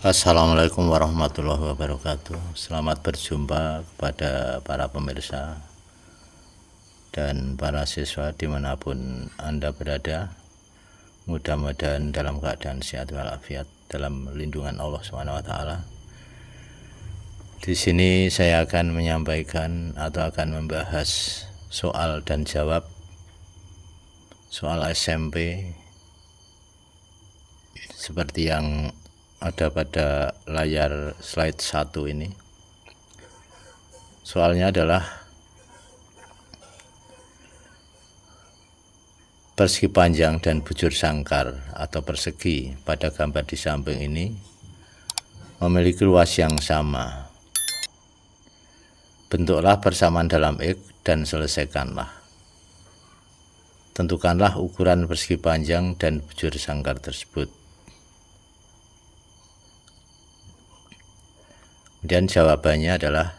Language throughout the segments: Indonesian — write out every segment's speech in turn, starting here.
Assalamualaikum warahmatullahi wabarakatuh. Selamat berjumpa kepada para pemirsa dan para siswa dimanapun Anda berada. Mudah-mudahan dalam keadaan sehat walafiat dalam lindungan Allah SWT. Di sini saya akan menyampaikan atau akan membahas soal dan jawab soal SMP seperti yang ada pada layar slide 1 ini. Soalnya adalah persegi panjang dan bujur sangkar atau persegi pada gambar di samping ini memiliki luas yang sama. Bentuklah persamaan dalam X dan selesaikanlah. Tentukanlah ukuran persegi panjang dan bujur sangkar tersebut. Kemudian jawabannya adalah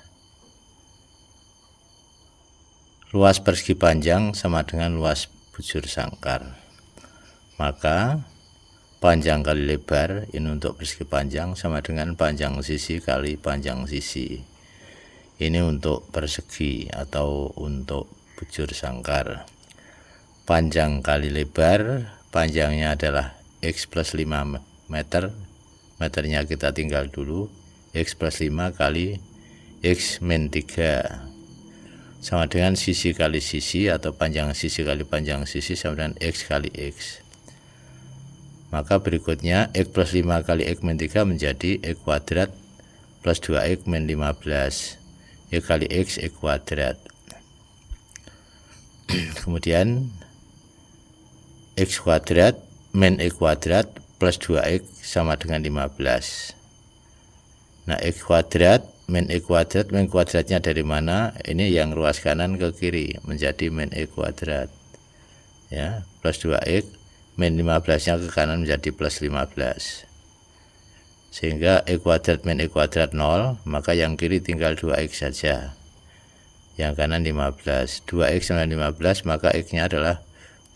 luas persegi panjang sama dengan luas bujur sangkar. Maka panjang kali lebar ini untuk persegi panjang sama dengan panjang sisi kali panjang sisi. Ini untuk persegi atau untuk bujur sangkar. Panjang kali lebar, panjangnya adalah X plus 5 meter. Meternya kita tinggal dulu. X plus 5 kali X min 3 sama dengan sisi kali sisi atau panjang sisi kali panjang sisi sama dengan X kali X. Maka berikutnya X plus 5 kali X min 3 menjadi X kuadrat plus 2X min 15 X kali X X kuadrat. Kemudian X kuadrat min X kuadrat plus 2X sama dengan 15. Nah, X kuadrat min X kuadrat, min kuadratnya dari mana? Ini yang ruas kanan ke kiri menjadi min X kuadrat. Ya, plus 2X min 15-nya ke kanan menjadi plus 15. Sehingga X kuadrat min X kuadrat 0, maka yang kiri tinggal 2X saja. Yang kanan 15. 2X sama 15, maka X-nya adalah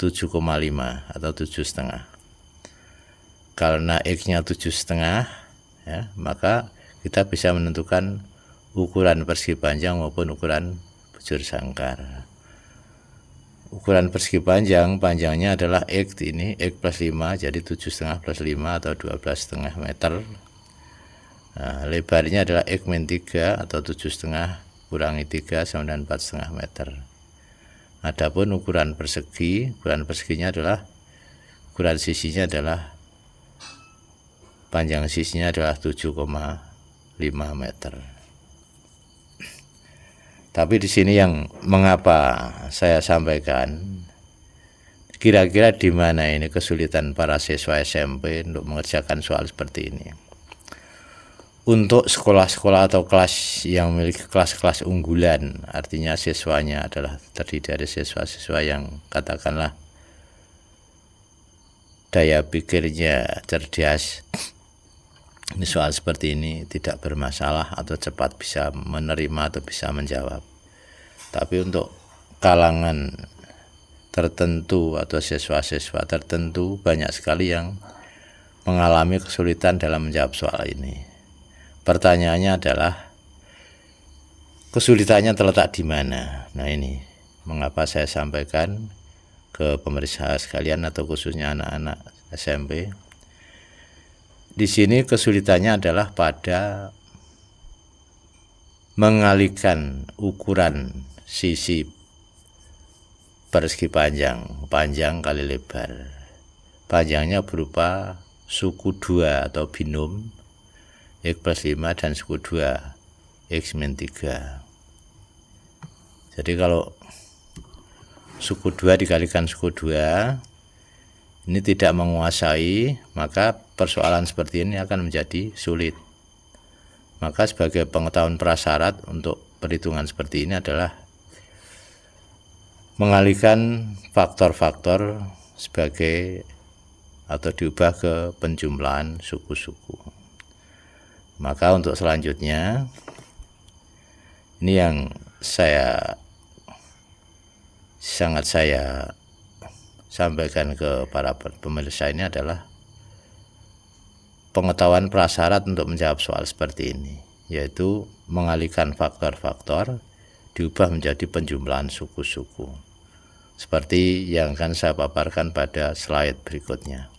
7,5 atau 7,5. Karena X-nya 7,5, ya, maka kita bisa menentukan ukuran persegi panjang maupun ukuran bujur sangkar. Ukuran persegi panjang, panjangnya adalah X ini, X plus 5, jadi 7,5 plus 5 atau 12,5 meter. Nah, lebarnya adalah X min 3 atau 7,5 kurangi 3 sama dengan 4,5 meter. Adapun ukuran perseginya adalah, ukuran sisinya adalah, panjang sisinya adalah 7,5 meter. Tapi di sini yang mengapa saya sampaikan, kira-kira di mana ini kesulitan para siswa SMP untuk mengerjakan soal seperti ini. Untuk sekolah-sekolah atau kelas yang memiliki kelas-kelas unggulan, artinya siswanya adalah terdiri dari siswa-siswa yang katakanlah daya pikirnya cerdas, ini soal seperti ini tidak bermasalah atau cepat bisa menerima atau bisa menjawab. Tapi untuk kalangan tertentu atau siswa-siswa tertentu banyak sekali yang mengalami kesulitan dalam menjawab soal ini. Pertanyaannya adalah kesulitannya terletak di mana? Nah, ini mengapa saya sampaikan ke pemirsa sekalian atau khususnya anak-anak SMP. Di sini kesulitannya adalah pada mengalihkan ukuran sisi persegi panjang kali lebar. Panjangnya berupa suku 2 atau binom X plus 5 dan suku 2 X min 3. Jadi kalau suku 2 dikalikan suku 2 ini tidak menguasai, maka persoalan seperti ini akan menjadi sulit. Maka sebagai pengetahuan prasyarat untuk perhitungan seperti ini adalah mengalihkan faktor-faktor sebagai atau diubah ke penjumlahan suku-suku. Maka untuk selanjutnya, ini yang sangat saya sampaikan ke para pemirsa ini adalah pengetahuan prasyarat untuk menjawab soal seperti ini, yaitu mengalihkan faktor-faktor diubah menjadi penjumlahan suku-suku, seperti yang akan saya paparkan pada slide berikutnya.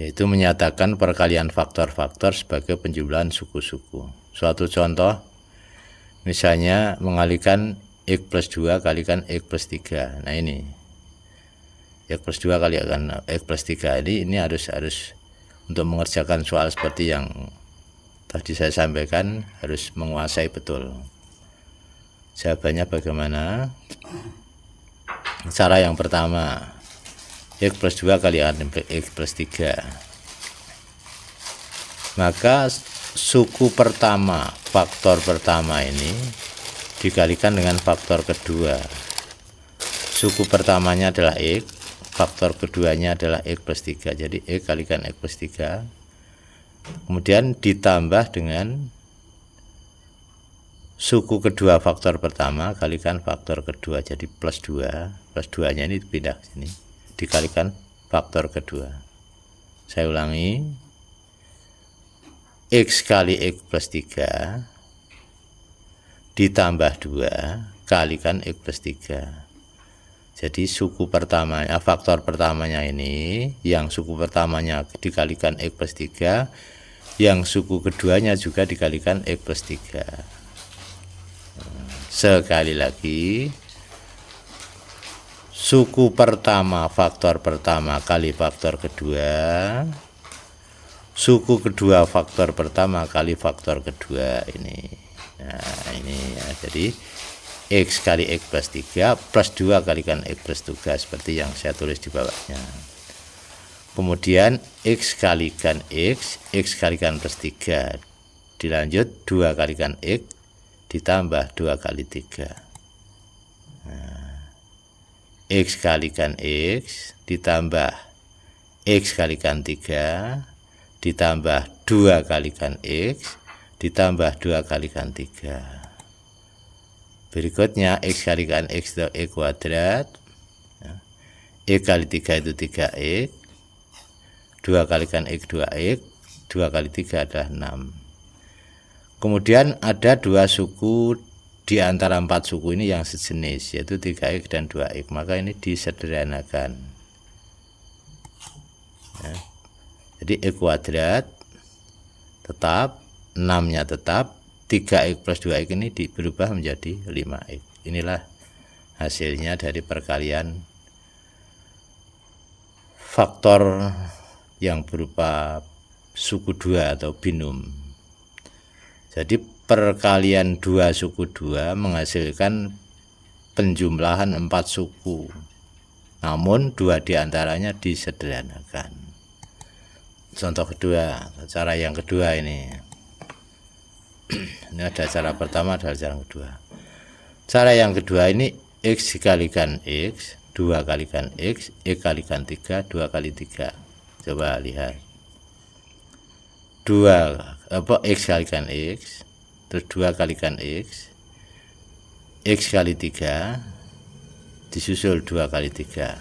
Yaitu menyatakan perkalian faktor-faktor sebagai penjumlahan suku-suku. Suatu contoh, misalnya mengalihkan X plus 2 kalikan X plus 3. Nah ini X plus 2 kalikan X plus 3 ini harus untuk mengerjakan soal seperti yang tadi saya sampaikan, harus menguasai betul. Jawabannya bagaimana? Cara yang pertama, X plus 2 kalikan X plus 3. Maka suku pertama, faktor pertama ini dikalikan dengan faktor kedua. Suku pertamanya adalah X, faktor keduanya adalah X plus 3. Jadi X kalikan X plus 3. Kemudian ditambah dengan suku kedua faktor pertama kalikan faktor kedua. Jadi plus 2. Plus 2-nya ini dipindah ke sini, dikalikan faktor kedua. Saya ulangi, X kali X plus 3 ditambah 2 kalikan X plus 3. Jadi suku pertamanya, faktor pertamanya ini, yang suku pertamanya dikalikan X plus 3, yang suku keduanya juga dikalikan X plus 3. Sekali lagi, suku pertama, faktor pertama kali faktor kedua, suku kedua faktor pertama kali faktor kedua ini. Nah ini ya, jadi X kali X plus 3 plus 2 kalikan X plus 3 seperti yang saya tulis di bawahnya. Kemudian X kalikan X kalikan plus 3, dilanjut 2 kalikan X ditambah 2 kali 3. Nah, X kalikan X ditambah X kalikan 3 ditambah 2 kalikan X ditambah 2 kalikan 3. Berikutnya X kalikan X itu X kuadrat, X kali 3 itu 3X, 2 kalikan X 2X, 2 kali 3 adalah 6. Kemudian ada 2 suku di antara 4 suku ini yang sejenis, yaitu 3X dan 2X, maka ini disederhanakan. Ya. Jadi X kuadrat tetap, 6-nya tetap, 3X plus 2X ini berubah menjadi 5X. Inilah hasilnya dari perkalian faktor yang berupa suku 2 atau binom. Jadi perkalian 2 suku 2 menghasilkan penjumlahan 4 suku, namun 2 diantaranya disederhanakan. Contoh kedua, cara yang kedua ini. Ini ada cara pertama, ada cara kedua. Cara yang kedua ini X dikalikan X, 2 kalikan X kalikan 3, 2 kali 3. Coba lihat. 2 X kalikan X, terus 2 kalikan X kali 3, disusul 2 kali 3.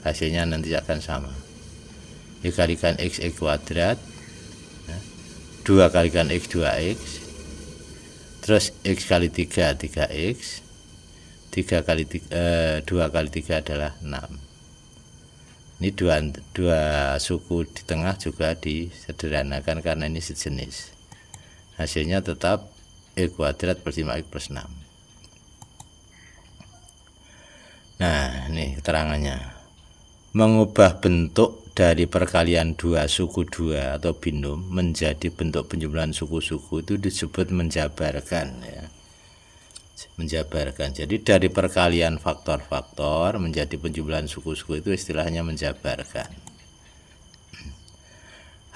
Hasilnya nanti akan sama. X kalikan X kuadrat, 2 kalikan X 2X, terus X kali 3 3X, 2 kali 3 adalah 6. Ini dua suku di tengah juga disederhanakan karena ini sejenis. Hasilnya tetap X kuadrat plus 5X plus 6. Nah ini keterangannya. Mengubah bentuk dari perkalian 2 suku 2 atau binom menjadi bentuk penjumlahan suku-suku itu disebut menjabarkan, ya. Menjabarkan. Jadi dari perkalian faktor-faktor menjadi penjumlahan suku-suku itu istilahnya menjabarkan.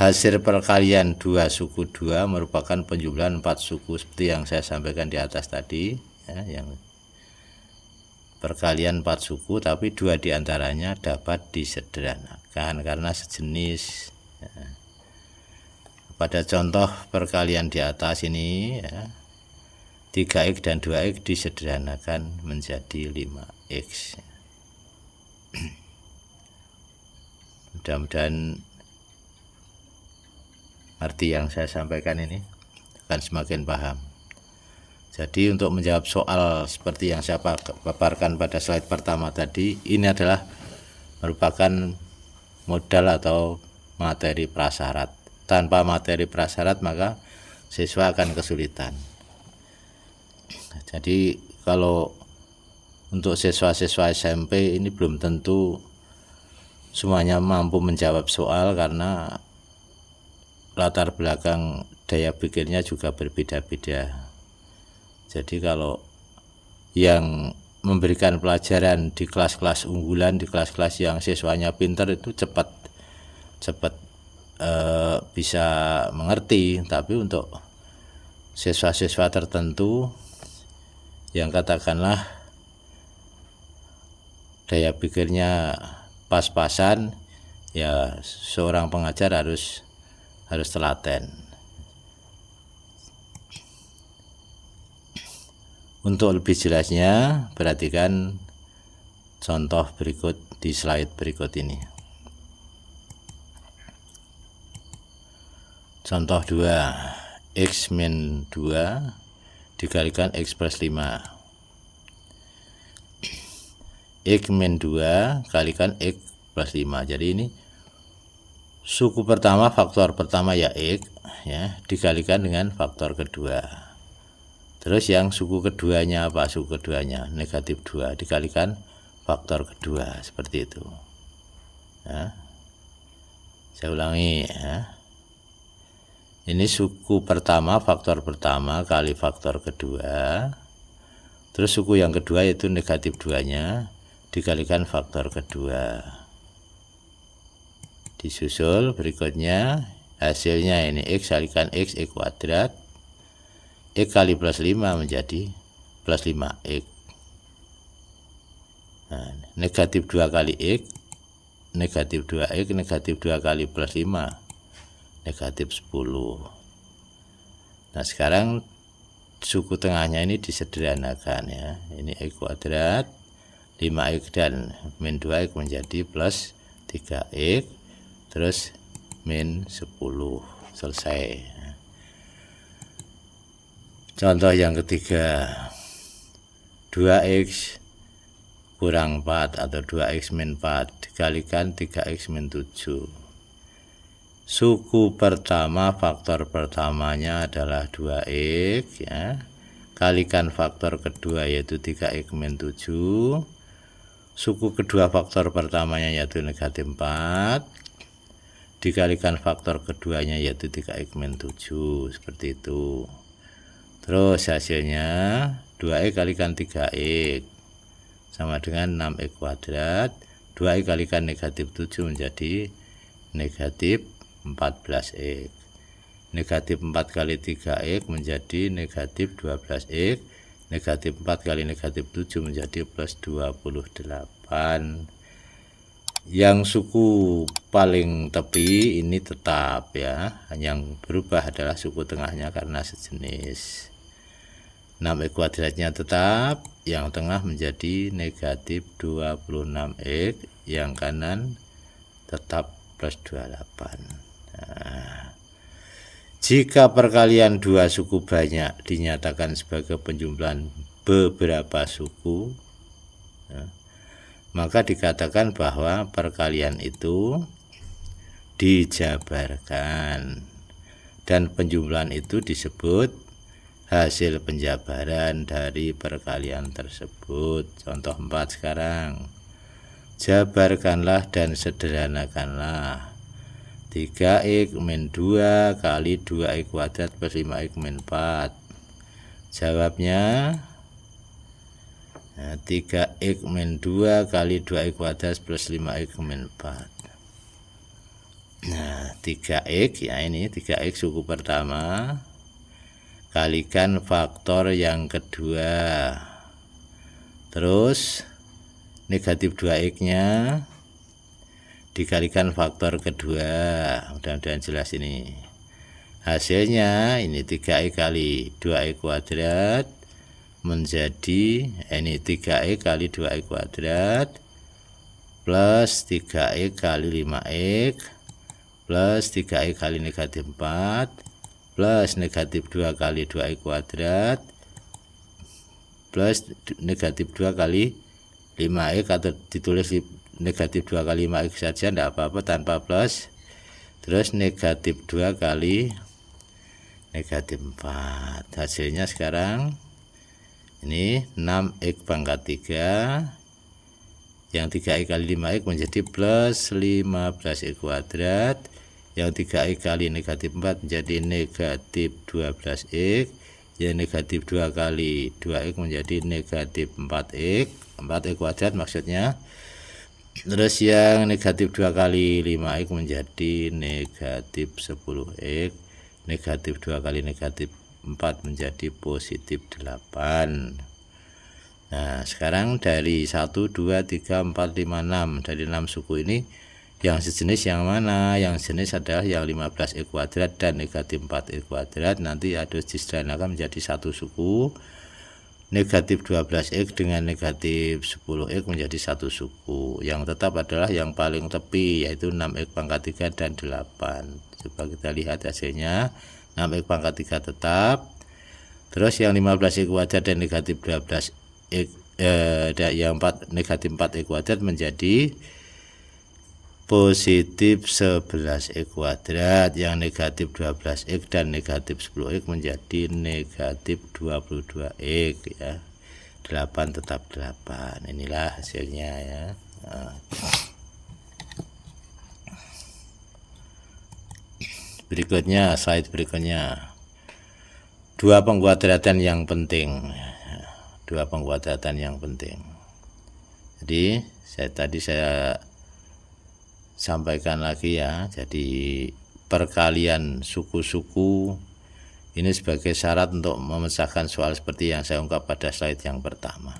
Hasil perkalian 2 suku 2 merupakan penjumlahan 4 suku seperti yang saya sampaikan di atas tadi, ya, yang perkalian 4 suku, tapi 2 diantaranya dapat disederhanakan karena sejenis. Ya. Pada contoh perkalian di atas ini, ya, 3X dan 2X disederhanakan menjadi 5X. Mudah-mudahan arti yang saya sampaikan ini akan semakin paham. Jadi untuk menjawab soal seperti yang saya paparkan pada slide pertama tadi, ini adalah merupakan modal atau materi prasyarat. Tanpa materi prasyarat maka siswa akan kesulitan. Jadi kalau untuk siswa-siswa SMP ini belum tentu semuanya mampu menjawab soal karena latar belakang daya pikirnya juga berbeda-beda. Jadi kalau yang memberikan pelajaran di kelas-kelas unggulan, di kelas-kelas yang siswanya pintar itu cepat bisa mengerti, tapi untuk siswa-siswa tertentu yang katakanlah daya pikirnya pas-pasan, ya seorang pengajar harus telaten. Untuk lebih jelasnya, perhatikan contoh berikut di slide berikut ini. Contoh 2, X min 2 dikalikan X plus 5. X min 2 kalikan X plus 5. Jadi ini suku pertama, faktor pertama ya X ya, dikalikan dengan faktor kedua. Terus yang suku keduanya apa? Suku keduanya negatif 2 dikalikan faktor kedua, seperti itu ya. Saya ulangi ya. Ini suku pertama, faktor pertama kali faktor kedua. Terus suku yang kedua yaitu negatif 2-nya dikalikan faktor kedua. Disusul berikutnya hasilnya ini X kalikan X kuadrat, X kali plus 5 menjadi plus 5X. Nah, negatif 2 kali X, negatif 2X, negatif 2 kali plus 5, negatif 10. Nah sekarang suku tengahnya ini disederhanakan ya. Ini X kuadrat, 5X dan min 2X menjadi plus 3X, terus min 10. Selesai. Contoh yang ketiga, 2X kurang 4 atau 2X min 4 dikalikan 3X min 7. Suku pertama, faktor pertamanya adalah 2X ya, kalikan faktor kedua yaitu 3X min 7. Suku kedua faktor pertamanya yaitu negatif 4 dikalikan faktor keduanya yaitu 3X min 7, seperti itu. Terus hasilnya 2X kalikan 3X sama dengan 6X kuadrat, 2X kalikan negatif 7 menjadi negatif 14X. Negatif 4 kali 3X menjadi negatif 12X. Negatif 4 kali negatif 7 menjadi plus 28. Yang suku paling tepi ini tetap ya, yang berubah adalah suku tengahnya karena sejenis. 6X kuadratnya tetap, yang tengah menjadi negatif 26X, yang kanan tetap plus 28. Nah, jika perkalian dua suku banyak dinyatakan sebagai penjumlahan beberapa suku ya, maka dikatakan bahwa perkalian itu dijabarkan dan penjumlahan itu disebut hasil penjabaran dari perkalian tersebut. Contoh 4 sekarang. Jabarkanlah dan sederhanakanlah 3X min 2 kali 2X kuadrat plus 5X min 4. Jawabnya 3X min 2 kali 2X kuadrat plus 5X min 4. Nah 3X ya, ini 3X suku pertama kalikan faktor yang kedua, terus negatif 2X nya dikalikan faktor kedua. Mudah-mudahan jelas ini. Hasilnya ini 3X kali 2X kuadrat menjadi ini 3X kali 2X kuadrat plus 3x kali 5x plus 3x kali negatif 4 plus negatif 2 kali 2x kuadrat plus negatif 2 kali 5x, atau ditulis negatif 2 kali 5x saja tidak apa-apa tanpa plus, terus negatif 2 kali negatif 4. Hasilnya sekarang ini 6x pangkat 3, yang 3x kali 5x menjadi plus 15x kuadrat, yang 3x kali negatif 4 menjadi negatif 12x, yang negatif 2 kali 2x menjadi negatif 4x, 4x kuadrat maksudnya. Terus yang negatif 2 kali 5x menjadi negatif 10x, negatif 2 kali negatif 4 menjadi positif 8. Nah, sekarang dari 1, 2, 3, 4, 5, 6. Dari 6 suku ini yang sejenis yang mana? Yang jenis adalah yang 15x kuadrat dan negatif 4x kuadrat. Nanti harus disederhanakan menjadi satu suku. Negatif 12x dengan negatif 10x menjadi satu suku. Yang tetap adalah yang paling tepi, yaitu 6x pangkat 3 dan 8. Coba kita lihat hasilnya. 6x pangkat 3 tetap. Terus yang 15x kuadrat dan negatif 12x, yang negatif 4x kuadrat menjadi positif 11x kuadrat, yang negatif 12x dan negatif 10x menjadi negatif 22x ya. 8 tetap 8. Inilah hasilnya ya. Berikutnya, slide berikutnya, dua pengkuadratan yang penting. Dua pengkuadratan yang penting. Jadi tadi saya sampaikan lagi ya. Jadi perkalian suku-suku ini sebagai syarat untuk memecahkan soal seperti yang saya ungkap pada slide yang pertama.